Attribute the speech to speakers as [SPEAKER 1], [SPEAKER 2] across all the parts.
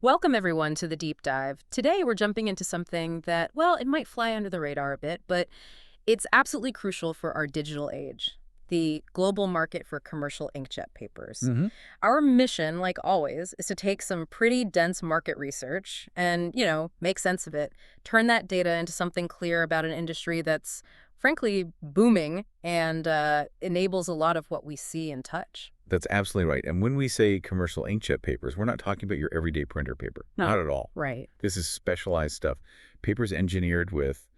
[SPEAKER 1] Welcome, everyone, to the deep dive. Today, we're jumping into something that, well, it might fly under the radar a bit, but it's absolutely crucial for our digital age: the global market for commercial inkjet papers.
[SPEAKER 2] hmm
[SPEAKER 1] Our mission, like always, is to take some pretty dense market research and, make sense of it, turn that data into something clear about an industry that's, frankly, booming and enables a lot of what we see and touch.
[SPEAKER 2] That's absolutely right. And when we say commercial inkjet papers, we're not talking about your everyday printer paper.
[SPEAKER 1] No.
[SPEAKER 2] Not at all.
[SPEAKER 1] Right.
[SPEAKER 2] This is specialized stuff. Papers engineered with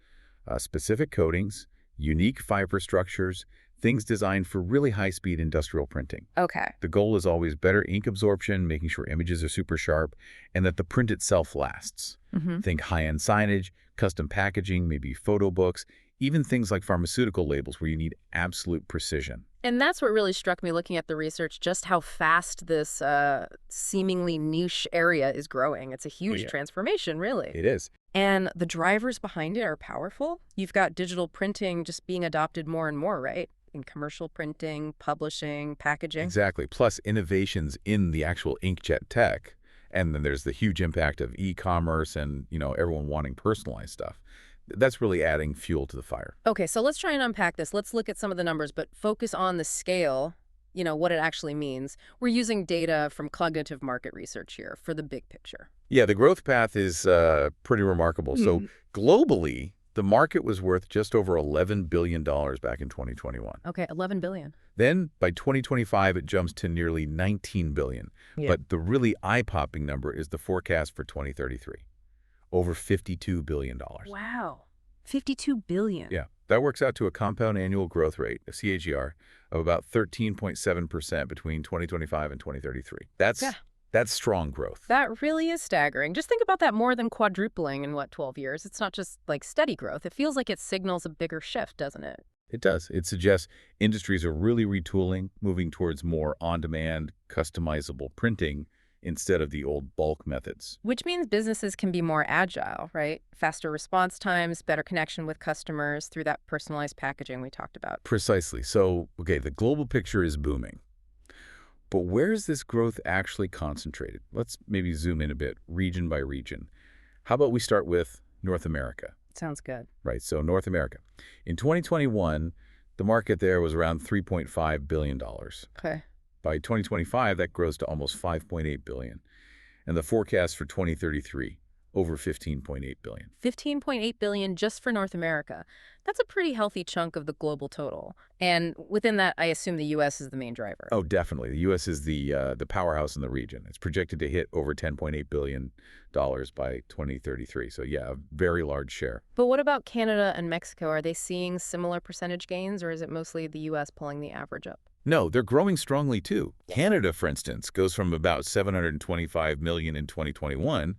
[SPEAKER 2] specific coatings, unique fiber structures, things designed for really high-speed industrial printing.
[SPEAKER 1] Okay.
[SPEAKER 2] The goal is always better ink absorption, making sure images are super sharp, and that the print itself lasts. Think high-end signage, custom packaging, maybe photo books, even things like pharmaceutical labels where you need absolute precision.
[SPEAKER 1] And that's what really struck me looking at the research, just how fast this seemingly niche area is growing. It's a huge
[SPEAKER 2] Yeah.
[SPEAKER 1] transformation, really.
[SPEAKER 2] It is.
[SPEAKER 1] And the drivers behind it are powerful. You've got digital printing just being adopted more and more, right? In commercial printing, publishing, packaging.
[SPEAKER 2] Exactly. Plus innovations in the actual inkjet tech. And then there's the huge impact of e-commerce and, everyone wanting personalized stuff. That's really adding fuel to the fire.
[SPEAKER 1] Okay, so let's try and unpack this. Let's look at some of the numbers, but focus on the scale, what it actually means. We're using data from cognitive market research here for the big picture.
[SPEAKER 2] Yeah, the growth path is pretty remarkable. So globally, the market was worth just over $11 billion back in 2021.
[SPEAKER 1] Okay, 11 billion.
[SPEAKER 2] Then by 2025, it jumps to nearly $19 billion.
[SPEAKER 1] Yeah.
[SPEAKER 2] But the really eye-popping number is the forecast for 2033. Over $52 billion.
[SPEAKER 1] Wow. 52 billion.
[SPEAKER 2] Yeah, that works out to a compound annual growth rate, a CAGR, of about 13.7% between 2025 and 2033. That's strong growth.
[SPEAKER 1] That really is staggering. Just think about that, more than quadrupling in, 12 years? It's not just like steady growth. It feels like it signals a bigger shift, doesn't it?
[SPEAKER 2] It does. It suggests industries are really retooling, moving towards more on-demand, customizable printing instead of the old bulk methods.
[SPEAKER 1] Which means businesses can be more agile, right? Faster response times, better connection with customers through that personalized packaging we talked about.
[SPEAKER 2] Precisely. So, okay, the global picture is booming. But where is this growth actually concentrated? Let's maybe zoom in a bit, region by region. How about we start with North America?
[SPEAKER 1] Sounds good.
[SPEAKER 2] Right, so North America. In 2021, the market there was around $3.5 billion.
[SPEAKER 1] Okay.
[SPEAKER 2] By 2025, that grows to almost $5.8 billion. And the forecast for 2033, over $15.8 billion.
[SPEAKER 1] 15.8 billion just for North America. That's a pretty healthy chunk of the global total. And within that, I assume the U.S. is the main driver.
[SPEAKER 2] Oh, definitely. The U.S. is the powerhouse in the region. It's projected to hit over $10.8 billion by 2033. So yeah, a very large share.
[SPEAKER 1] But what about Canada and Mexico? Are they seeing similar percentage gains, or is it mostly the U.S. pulling the average up?
[SPEAKER 2] No, they're growing strongly too. Canada, for instance, goes from about $725 million in 2021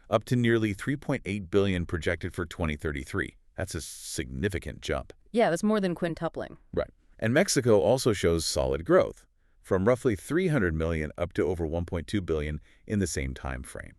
[SPEAKER 2] up to nearly $3.8 billion projected for 2033. That's a significant jump.
[SPEAKER 1] Yeah, that's more than quintupling.
[SPEAKER 2] Right. And Mexico also shows solid growth, from roughly $300 million up to over $1.2 billion in the same time frame.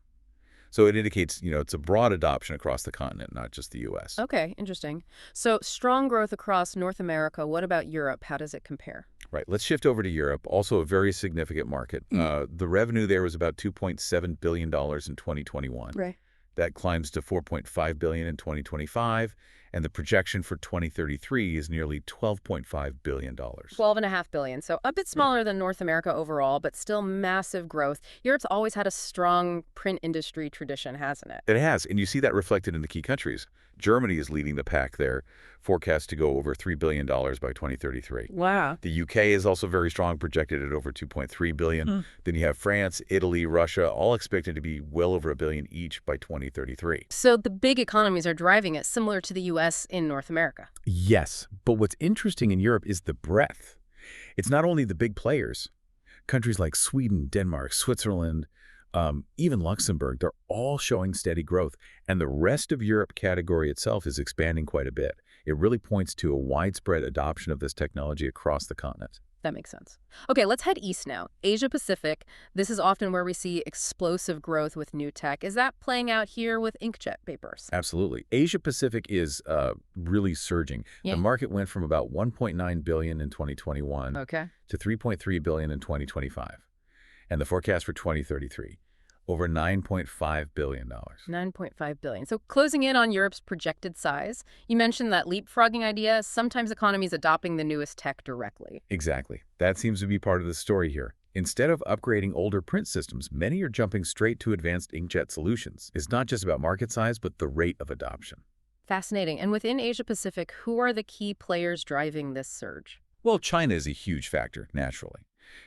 [SPEAKER 2] So it indicates, it's a broad adoption across the continent, not just the U.S.
[SPEAKER 1] Okay, interesting. So strong growth across North America. What about Europe? How does it compare?
[SPEAKER 2] Right. Let's shift over to Europe, also a very significant market. The revenue there was about $2.7 billion in 2021.
[SPEAKER 1] Right.
[SPEAKER 2] That climbs to $4.5 billion in 2025, and the projection for 2033 is nearly $12.5 billion.
[SPEAKER 1] 12.5 billion. So a bit smaller than North America overall, but still massive growth. Europe's always had a strong print industry tradition, hasn't it?
[SPEAKER 2] It has, and you see that reflected in the key countries. Germany is leading the pack there, forecast to go over $3 billion by 2033.
[SPEAKER 1] Wow.
[SPEAKER 2] The UK is also very strong, projected at over $2.3 billion. Then you have France, Italy, Russia, all expected to be well over $1 billion each by 2033.
[SPEAKER 1] So the big economies are driving it, similar to the U.S. in North America.
[SPEAKER 2] Yes, but what's interesting in Europe is the breadth. It's not only the big players. Countries like Sweden, Denmark, Switzerland, even Luxembourg, they're all showing steady growth. And the rest of Europe category itself is expanding quite a bit. It really points to a widespread adoption of this technology across the continent.
[SPEAKER 1] That makes sense. Okay, let's head east now. Asia Pacific. This is often where we see explosive growth with new tech. Is that playing out here with inkjet papers?
[SPEAKER 2] Absolutely. Asia Pacific is really surging.
[SPEAKER 1] Yeah.
[SPEAKER 2] The market went from about $1.9 billion in 2021
[SPEAKER 1] Okay.
[SPEAKER 2] to $3.3 billion in 2025. And the forecast for 2033, over $9.5 billion.
[SPEAKER 1] 9.5 billion. So closing in on Europe's projected size, you mentioned that leapfrogging idea. Sometimes economies adopting the newest tech directly.
[SPEAKER 2] Exactly. That seems to be part of the story here. Instead of upgrading older print systems, many are jumping straight to advanced inkjet solutions. It's not just about market size, but the rate of adoption.
[SPEAKER 1] Fascinating. And within Asia Pacific, who are the key players driving this surge?
[SPEAKER 2] Well, China is a huge factor, naturally.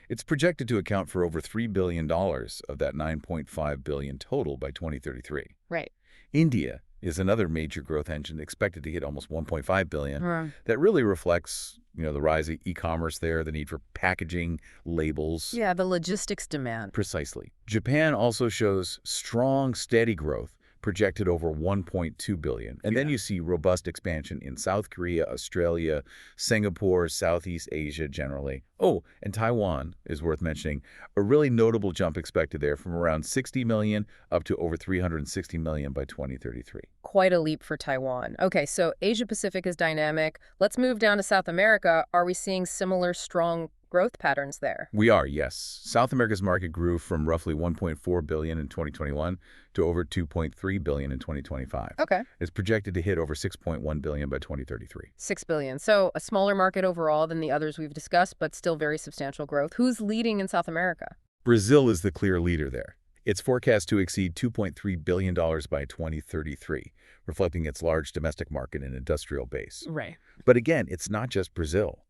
[SPEAKER 2] It's projected to account for over $3 billion of that $9.5 billion total by 2033.
[SPEAKER 1] Right.
[SPEAKER 2] India is another major growth engine expected to hit almost $1.5 billion.
[SPEAKER 1] Right.
[SPEAKER 2] That really reflects, the rise of e-commerce there, the need for packaging, labels.
[SPEAKER 1] Yeah, the logistics demand.
[SPEAKER 2] Precisely. Japan also shows strong, steady growth, projected over $1.2 billion. And then you see robust expansion in South Korea, Australia, Singapore, Southeast Asia generally. Oh, and Taiwan is worth mentioning. A really notable jump expected there from around 60 million up to over 360 million by 2033.
[SPEAKER 1] Quite a leap for Taiwan. Okay, so Asia Pacific is dynamic. Let's move down to South America. Are we seeing similar strong growth patterns there?
[SPEAKER 2] We are, yes. South America's market grew from roughly 1.4 billion in 2021 to over 2.3 billion in 2025.
[SPEAKER 1] Okay.
[SPEAKER 2] It's projected to hit over 6.1 billion by 2033.
[SPEAKER 1] 6 billion. So a smaller market overall than the others we've discussed, but still very substantial growth. Who's leading in South America?
[SPEAKER 2] Brazil is the clear leader there. It's forecast to exceed $2.3 billion by 2033, reflecting its large domestic market and industrial base.
[SPEAKER 1] Right.
[SPEAKER 2] But again, it's not just Brazil.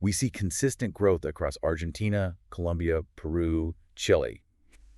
[SPEAKER 2] We see consistent growth across Argentina, Colombia, Peru, Chile.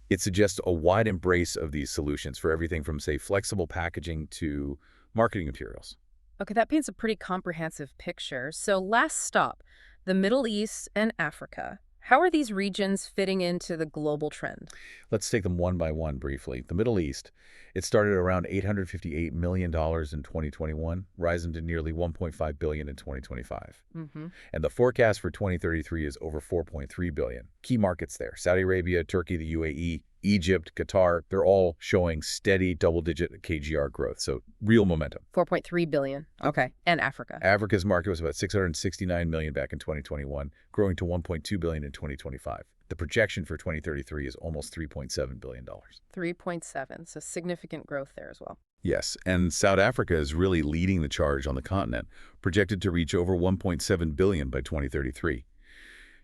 [SPEAKER 2] It suggests a wide embrace of these solutions for everything from, say, flexible packaging to marketing materials.
[SPEAKER 1] Okay, that paints a pretty comprehensive picture. So last stop, the Middle East and Africa. How are these regions fitting into the global trend?
[SPEAKER 2] Let's take them one by one briefly. The Middle East, it started around $858 million in 2021, rising to nearly $1.5 billion in 2025. And the forecast for 2033 is over $4.3 billion. Key markets there, Saudi Arabia, Turkey, the UAE, Egypt, Qatar, they're all showing steady double-digit KGR growth, so real momentum.
[SPEAKER 1] 4.3 billion. Okay. And Africa.
[SPEAKER 2] Africa's market was about 669 million back in 2021, growing to 1.2 billion in 2025. The projection for 2033 is almost $3.7 billion.
[SPEAKER 1] 3.7, so significant growth there as well.
[SPEAKER 2] Yes, and South Africa is really leading the charge on the continent, projected to reach over 1.7 billion by 2033.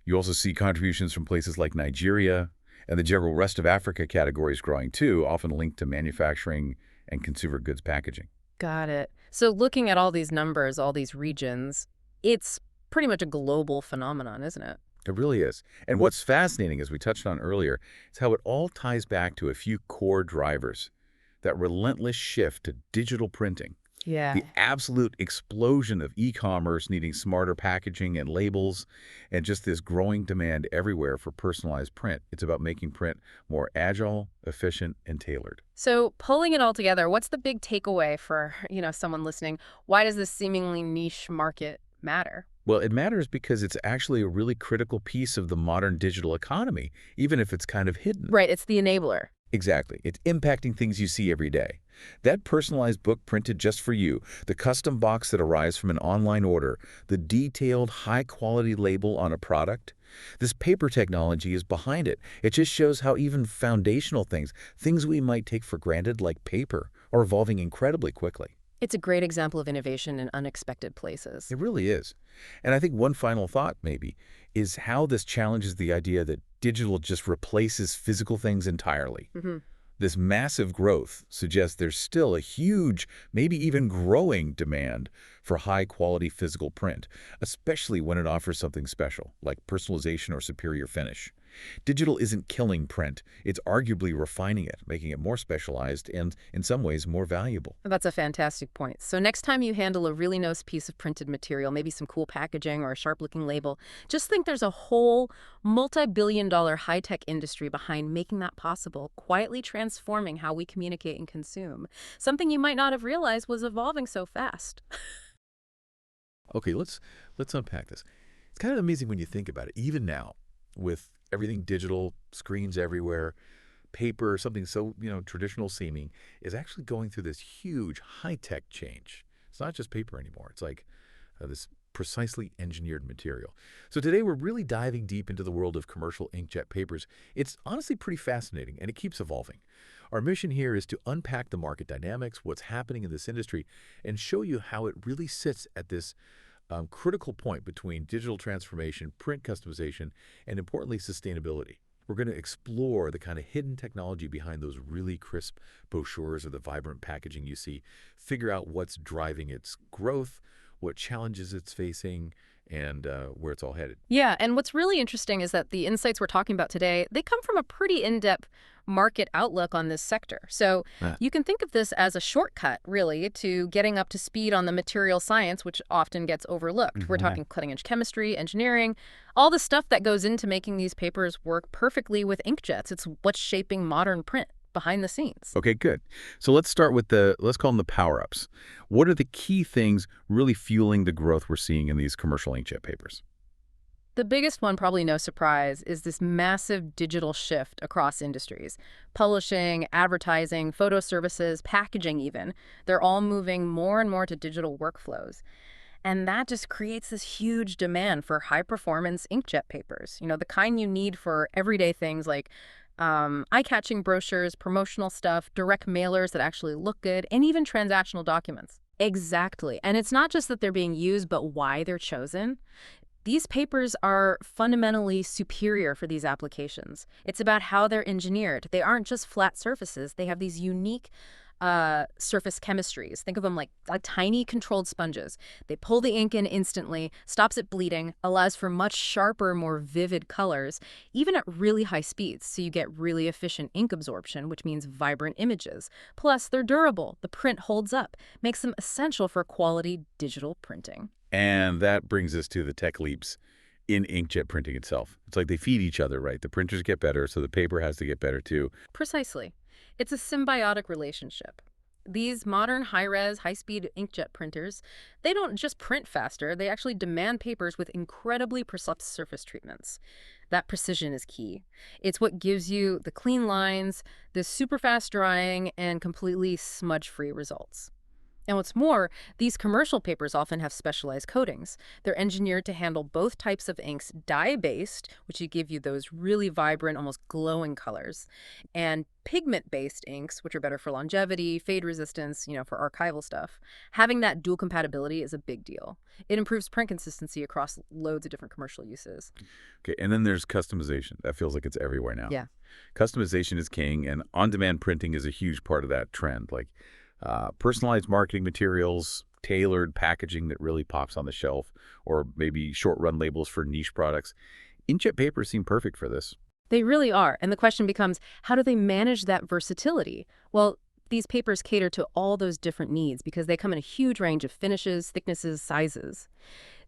[SPEAKER 2] You also see contributions from places like Nigeria, and the general rest of Africa categories growing too, often linked to manufacturing and consumer goods packaging.
[SPEAKER 1] Got it. So looking at all these numbers, all these regions, it's pretty much a global phenomenon, isn't it?
[SPEAKER 2] It really is. And what's fascinating, as we touched on earlier, is how it all ties back to a few core drivers. That relentless shift to digital printing.
[SPEAKER 1] Yeah.
[SPEAKER 2] The absolute explosion of e-commerce needing smarter packaging and labels, and just this growing demand everywhere for personalized print. It's about making print more agile, efficient, and tailored.
[SPEAKER 1] So pulling it all together, what's the big takeaway for, someone listening? Why does this seemingly niche market matter?
[SPEAKER 2] Well, it matters because it's actually a really critical piece of the modern digital economy, even if it's kind of hidden.
[SPEAKER 1] Right, it's the enabler.
[SPEAKER 2] Exactly. It's impacting things you see every day. That personalized book printed just for you, the custom box that arrives from an online order, the detailed, high-quality label on a product. This paper technology is behind it. It just shows how even foundational things we might take for granted like paper, are evolving incredibly quickly.
[SPEAKER 1] It's a great example of innovation in unexpected places.
[SPEAKER 2] It really is. And I think one final thought, maybe, is how this challenges the idea that digital just replaces physical things entirely. This massive growth suggests there's still a huge, maybe even growing demand for high-quality physical print, especially when it offers something special, like personalization or superior finish. Digital isn't killing print. It's arguably refining it, making it more specialized and, in some ways, more valuable.
[SPEAKER 1] That's a fantastic point. So next time you handle a really nice piece of printed material, maybe some cool packaging or a sharp-looking label, just think there's a whole multi-billion-dollar high-tech industry behind making that possible, quietly transforming how we communicate and consume. Something you might not have realized was evolving so fast.
[SPEAKER 2] Okay, let's unpack this. It's kind of amazing when you think about it. Even now, with everything digital, screens everywhere, paper, something so, traditional seeming, is actually going through this huge high-tech change. It's not just paper anymore. It's like this precisely engineered material. So today we're really diving deep into the world of commercial inkjet papers. It's honestly pretty fascinating, and it keeps evolving. Our mission here is to unpack the market dynamics, what's happening in this industry, and show you how it really sits at this critical point between digital transformation, print customization, and importantly, sustainability. We're going to explore the kind of hidden technology behind those really crisp brochures or the vibrant packaging you see, figure out what's driving its growth, what challenges it's facing, and where it's all headed.
[SPEAKER 1] Yeah, and what's really interesting is that the insights we're talking about today, they come from a pretty in-depth market outlook on this sector. So
[SPEAKER 2] Ah,
[SPEAKER 1] you can think of this as a shortcut, really, to getting up to speed on the material science, which often gets overlooked. We're
[SPEAKER 2] right.
[SPEAKER 1] talking cutting-edge chemistry, engineering, all the stuff that goes into making these papers work perfectly with inkjets. It's what's shaping modern print behind the scenes.
[SPEAKER 2] Okay, good. So let's start with let's call them the power-ups. What are the key things really fueling the growth we're seeing in these commercial inkjet papers?
[SPEAKER 1] The biggest one, probably no surprise, is this massive digital shift across industries. Publishing, advertising, photo services, packaging even. They're all moving more and more to digital workflows. And that just creates this huge demand for high-performance inkjet papers. The kind you need for everyday things like eye-catching brochures, promotional stuff, direct mailers that actually look good, and even transactional documents. Exactly. And it's not just that they're being used, but why they're chosen. These papers are fundamentally superior for these applications. It's about how they're engineered. They aren't just flat surfaces. They have these unique surface chemistries. Think of them like tiny controlled sponges. They pull the ink in instantly, stops it bleeding, allows for much sharper, more vivid colors, even at really high speeds. So you get really efficient ink absorption, which means vibrant images. Plus, they're durable. The print holds up, makes them essential for quality digital printing.
[SPEAKER 2] And that brings us to the tech leaps in inkjet printing itself. It's like they feed each other, right? The printers get better, so the paper has to get better too.
[SPEAKER 1] Precisely. It's a symbiotic relationship. These modern high-res, high-speed inkjet printers, they don't just print faster, they actually demand papers with incredibly precise surface treatments. That precision is key. It's what gives you the clean lines, the super fast drying, and completely smudge-free results. And what's more, these commercial papers often have specialized coatings. They're engineered to handle both types of inks, dye-based, which give you those really vibrant, almost glowing colors, and pigment-based inks, which are better for longevity, fade resistance, for archival stuff. Having that dual compatibility is a big deal. It improves print consistency across loads of different commercial uses.
[SPEAKER 2] Okay, and then there's customization. That feels like it's everywhere now.
[SPEAKER 1] Yeah.
[SPEAKER 2] Customization is king, and on-demand printing is a huge part of that trend. Like personalized marketing materials, tailored packaging that really pops on the shelf, or maybe short-run labels for niche products. Inkjet papers seem perfect for this.
[SPEAKER 1] They really are. And the question becomes, how do they manage that versatility? Well, these papers cater to all those different needs because they come in a huge range of finishes, thicknesses, sizes.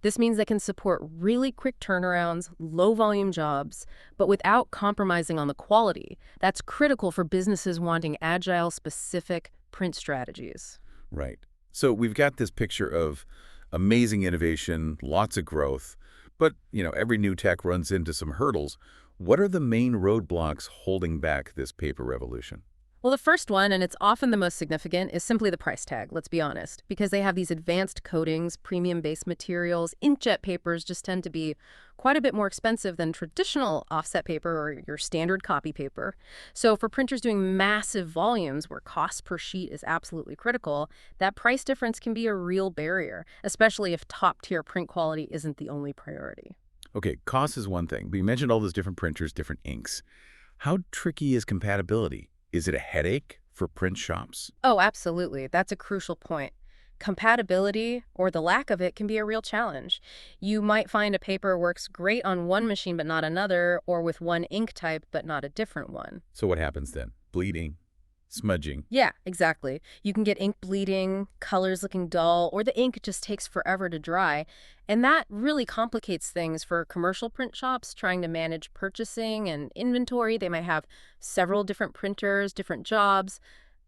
[SPEAKER 1] This means they can support really quick turnarounds, low volume jobs, but without compromising on the quality. That's critical for businesses wanting agile, specific print strategies.
[SPEAKER 2] Right. So we've got this picture of amazing innovation, lots of growth, but, every new tech runs into some hurdles. What are the main roadblocks holding back this paper revolution?
[SPEAKER 1] Well, the first one, and it's often the most significant, is simply the price tag, let's be honest, because they have these advanced coatings, premium-based materials. Inkjet papers just tend to be quite a bit more expensive than traditional offset paper or your standard copy paper. So for printers doing massive volumes where cost per sheet is absolutely critical, that price difference can be a real barrier, especially if top-tier print quality isn't the only priority.
[SPEAKER 2] Okay, cost is one thing, but you mentioned all those different printers, different inks. How tricky is compatibility? Is it a headache for print shops?
[SPEAKER 1] Oh, absolutely. That's a crucial point. Compatibility, or the lack of it, can be a real challenge. You might find a paper works great on one machine but not another, or with one ink type but not a different one.
[SPEAKER 2] So what happens then? Bleeding, smudging.
[SPEAKER 1] Yeah, exactly. You can get ink bleeding, colors looking dull, or the ink just takes forever to dry. And that really complicates things for commercial print shops trying to manage purchasing and inventory. They might have several different printers, different jobs.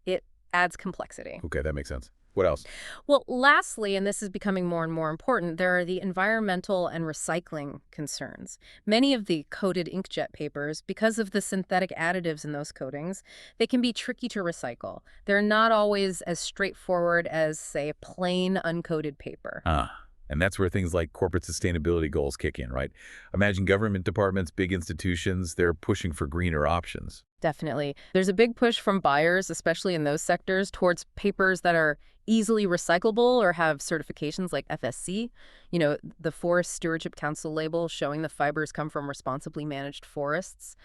[SPEAKER 1] It adds complexity.
[SPEAKER 2] Okay, that makes sense. What else?
[SPEAKER 1] Well, lastly, and this is becoming more and more important, there are the environmental and recycling concerns. Many of the coated inkjet papers, because of the synthetic additives in those coatings, they can be tricky to recycle. They're not always as straightforward as, say, plain uncoated paper.
[SPEAKER 2] Ah, And that's where things like corporate sustainability goals kick in, right? Imagine government departments, big institutions, they're pushing for greener options.
[SPEAKER 1] Definitely. There's a big push from buyers, especially in those sectors, towards papers that are easily recyclable or have certifications like FSC. The Forest Stewardship Council label showing the fibers come from responsibly managed forests.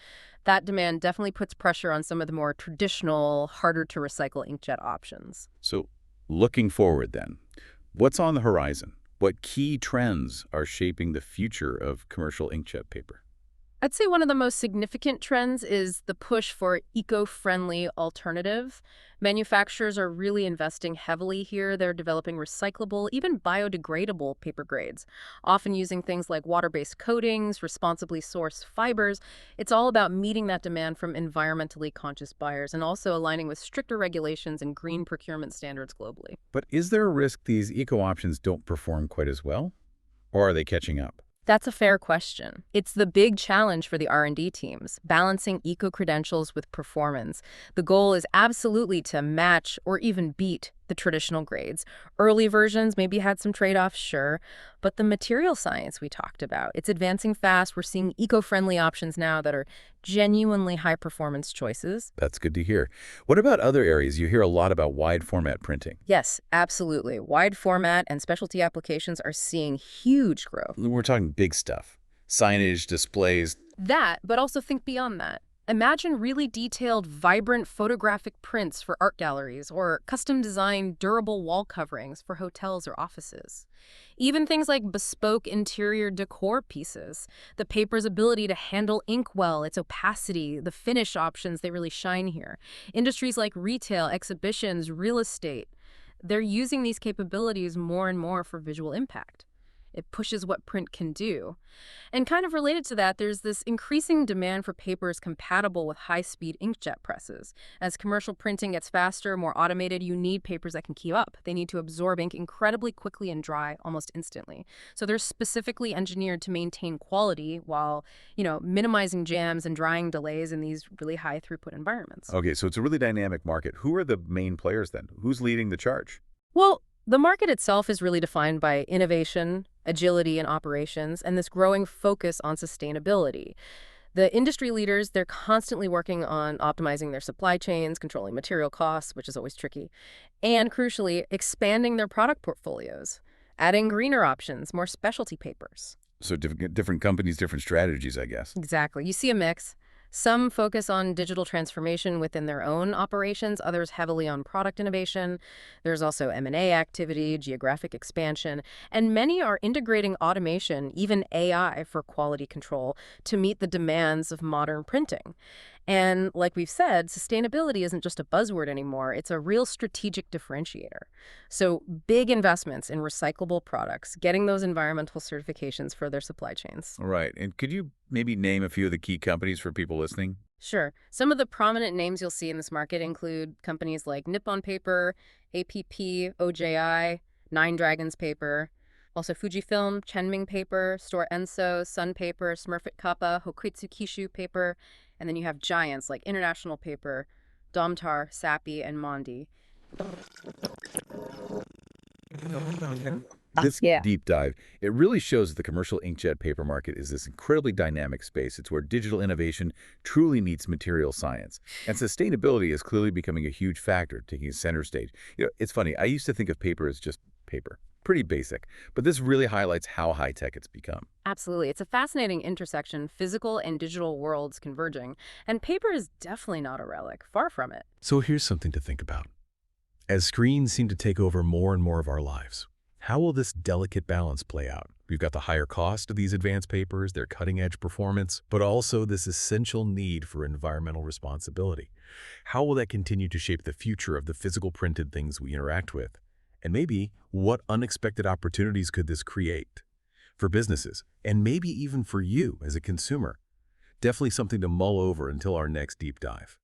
[SPEAKER 1] That demand definitely puts pressure on some of the more traditional, harder to recycle inkjet options.
[SPEAKER 2] So looking forward then, what's on the horizon? What key trends are shaping the future of commercial inkjet paper?
[SPEAKER 1] I'd say one of the most significant trends is the push for eco-friendly alternative. Manufacturers are really investing heavily here. They're developing recyclable, even biodegradable paper grades, often using things like water-based coatings, responsibly sourced fibers. It's all about meeting that demand from environmentally conscious buyers and also aligning with stricter regulations and green procurement standards globally.
[SPEAKER 2] But is there a risk these eco options don't perform quite as well? Or are they catching up?
[SPEAKER 1] That's a fair question. It's the big challenge for the R&D teams, balancing eco-credentials with performance. The goal is absolutely to match or even beat the traditional grades. Early versions maybe had some trade-offs, sure, but the material science we talked about, it's advancing fast. We're seeing eco-friendly options now that are genuinely high-performance choices.
[SPEAKER 2] That's good to hear. What about other areas? You hear a lot about wide format printing.
[SPEAKER 1] Yes, absolutely. Wide format and specialty applications are seeing huge growth.
[SPEAKER 2] We're talking big stuff. Signage, displays.
[SPEAKER 1] That, but also think beyond that. Imagine really detailed, vibrant photographic prints for art galleries or custom-designed durable wall coverings for hotels or offices. Even things like bespoke interior decor pieces. The paper's ability to handle ink well, its opacity, the finish options, they really shine here. Industries like retail, exhibitions, real estate, they're using these capabilities more and more for visual impact. It pushes what print can do. And kind of related to that, there's this increasing demand for papers compatible with high-speed inkjet presses. As commercial printing gets faster, more automated, you need papers that can keep up. They need to absorb ink incredibly quickly and dry almost instantly. So they're specifically engineered to maintain quality while, minimizing jams and drying delays in these really high throughput environments.
[SPEAKER 2] Okay, so it's a really dynamic market. Who are the main players then? Who's leading the charge?
[SPEAKER 1] Well, the market itself is really defined by innovation, agility in operations, and this growing focus on sustainability. The industry leaders, they're constantly working on optimizing their supply chains, controlling material costs, which is always tricky, and crucially, expanding their product portfolios, adding greener options, more specialty papers.
[SPEAKER 2] So different companies, different strategies, I guess.
[SPEAKER 1] Exactly. You see a mix. Some focus on digital transformation within their own operations, others heavily on product innovation. There's also M&A activity, geographic expansion, and many are integrating automation, even AI, for quality control to meet the demands of modern printing. And like we've said, sustainability isn't just a buzzword anymore. It's a real strategic differentiator. So big investments in recyclable products, getting those environmental certifications for their supply chains.
[SPEAKER 2] All right. And could you maybe name a few of the key companies for people listening?
[SPEAKER 1] Sure. Some of the prominent names you'll see in this market include companies like Nippon Paper, APP, OJI, Nine Dragons Paper, also Fujifilm, Chenming Paper, Store Enso, Sun Paper, Smurfit Kappa, Hokuitsu Kishu Paper, and then you have giants like International Paper, Domtar, Sappi, and Mondi.
[SPEAKER 2] This
[SPEAKER 1] Yeah.
[SPEAKER 2] deep dive, it really shows that the commercial inkjet paper market is this incredibly dynamic space. It's where digital innovation truly meets material science. And sustainability is clearly becoming a huge factor, taking center stage. It's funny, I used to think of paper as just paper. Pretty basic. But this really highlights how high-tech it's become.
[SPEAKER 1] Absolutely. It's a fascinating intersection, physical and digital worlds converging. And paper is definitely not a relic, far from it.
[SPEAKER 3] So here's something to think about. As screens seem to take over more and more of our lives, how will this delicate balance play out? We've got the higher cost of these advanced papers, their cutting-edge performance, but also this essential need for environmental responsibility. How will that continue to shape the future of the physical printed things we interact with? And maybe, what unexpected opportunities could this create for businesses, and maybe even for you as a consumer? Definitely something to mull over until our next deep dive.